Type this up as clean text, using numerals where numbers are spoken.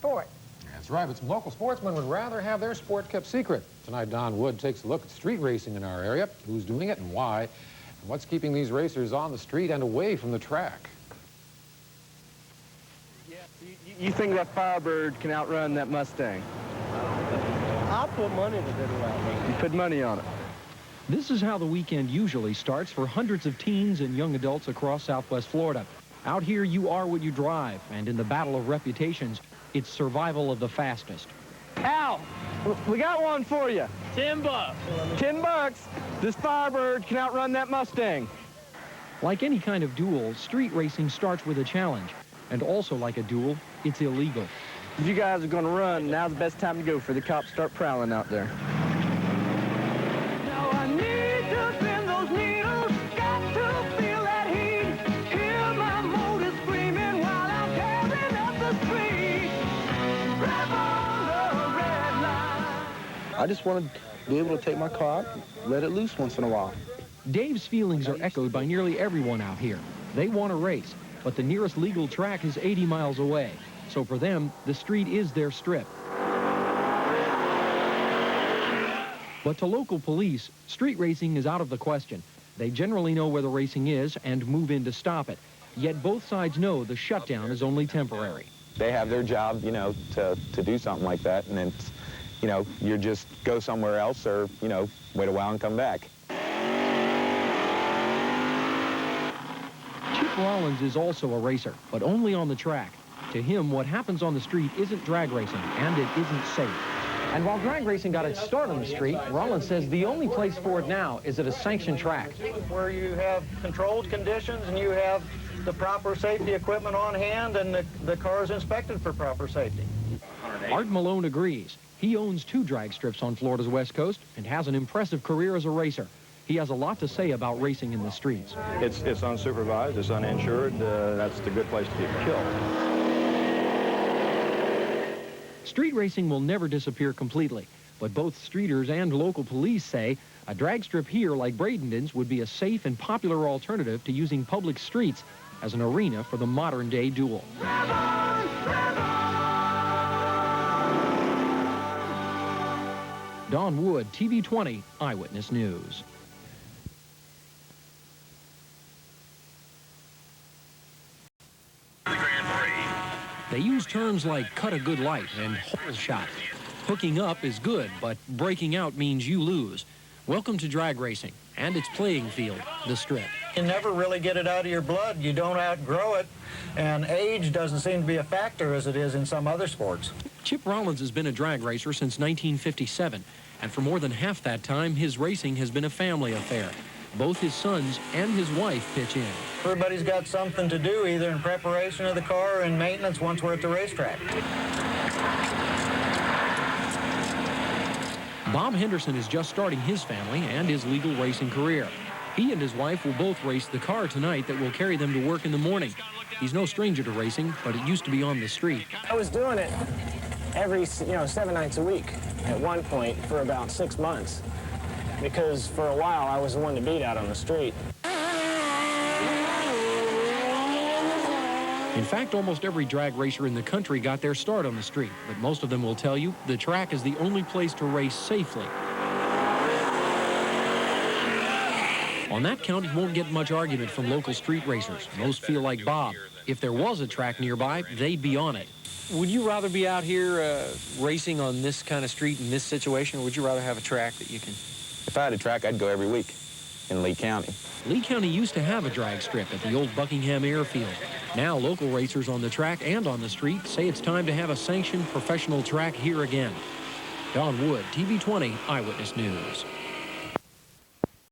sport. That's right, but some local sportsmen would rather have their sport kept secret. Tonight, Don Wood takes a look at street racing in our area, who's doing it and why, and what's keeping these racers on the street and away from the track. Yeah, you think that Firebird can outrun that Mustang? I'll put money to it. You put money on it. This is how the weekend usually starts for hundreds of teens and young adults across Southwest Florida. Out here, you are what you drive, and in the battle of reputations, it's survival of the fastest. Al, we got one for you. $10. $10. This Firebird can outrun that Mustang. Like any kind of duel, street racing starts with a challenge. And also like a duel, it's illegal. If you guys are going to run, now's the best time to go before the cops start prowling out there. Now I need to spin those needles, got to feel that heat. Hear my motor screaming while I'm tearing up the street. Rev on the red line. I just want to be able to take my car out and let it loose once in a while. Dave's feelings are echoed by nearly everyone out here. They want to race, but the nearest legal track is 80 miles away. So for them, the street is their strip. But to local police, street racing is out of the question. They generally know where the racing is and move in to stop it. Yet both sides know the shutdown is only temporary. They have their job, you know, to do something like that, and it's, you know, you just go somewhere else or, you know, wait a while and come back. Chip Rollins is also a racer, but only on the track. To him, what happens on the street isn't drag racing, and it isn't safe. And while drag racing got its start on the street, Rollins says the only place for it now is at a sanctioned track. Where you have controlled conditions and you have the proper safety equipment on hand and the car is inspected for proper safety. Art Malone agrees. He owns 2 drag strips on Florida's West Coast and has an impressive career as a racer. He has a lot to say about racing in the streets. It's unsupervised, it's uninsured. That's the good place to get killed. Street racing will never disappear completely, but both streeters and local police say a drag strip here like Bradenton's would be a safe and popular alternative to using public streets as an arena for the modern-day duel. Don Wood, TV20 Eyewitness News. They use terms like cut a good light and hole shot. Hooking up is good, but breaking out means you lose. Welcome to drag racing and its playing field, the Strip. You never really get it out of your blood. You don't outgrow it, and age doesn't seem to be a factor as it is in some other sports. Chip Rollins has been a drag racer since 1957, and for more than half that time, his racing has been a family affair. Both his sons and his wife pitch in. Everybody's got something to do, either in preparation of the car or in maintenance once we're at the racetrack. Bob Henderson is just starting his family and his legal racing career. He and his wife will both race the car tonight that will carry them to work in the morning. He's no stranger to racing, but it used to be on the street. I was doing it every, 7 nights a week at one point for about 6 months. Because for a while, I was the one to beat out on the street. In fact, almost every drag racer in the country got their start on the street, but most of them will tell you the track is the only place to race safely. On that count, you won't get much argument from local street racers. Most feel like Bob. If there was a track nearby, they'd be on it. Would you rather be out here racing on this kind of street in this situation, or would you rather have a track that you can... If I had a track, I'd go every week in Lee County. Lee County used to have a drag strip at the old Buckingham Airfield. Now local racers on the track and on the street say it's time to have a sanctioned professional track here again. Don Wood, TV20 Eyewitness News.